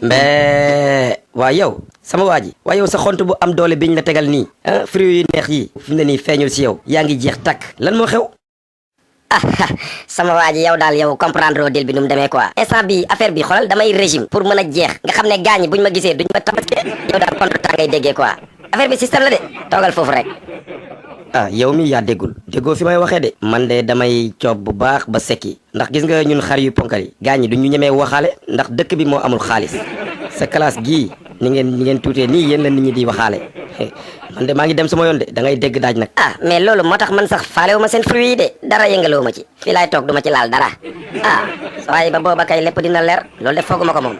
mbee waa yow sama waa ji waa yow sa xont bu am doole biñ la tegal nii ah fruits yu neex yi fi mu ne nii feeñul si yow yaa ngi jeex takk lan moo xew. ah sama waa ji yow daal yow comprendre au deal bi nu mu demee quoi instant bi affaire bi xoolal damay régime pour mën a jeex nga xam ne gaañi buñ ma gisee duñ ma tabaskee yow daal contre temps ngay déggee quoi affaire bi système la de toogal foofu rek. ah yow mi yaa déggoo fi may waxee de man de damay coob bu baax ba sekki ndax gis nga ñun xar yu ponkal yi gaañi du ñu ñemee waxaale ndax dëkk bi moo amul xaalis sa classe gii ni ngeen tuutee nii yéen la nit ñi di waxaale man de maa ngi dem sama yoon de da ngay dégg daaj nag. ah mais loolu moo tax man sax faalewu ma seen fruits yi de dara yëngaloo ma ci fii laay toog duma ci laal dara ah waaye ba booba kay lépp dina leer loolu de fooguma ko moom.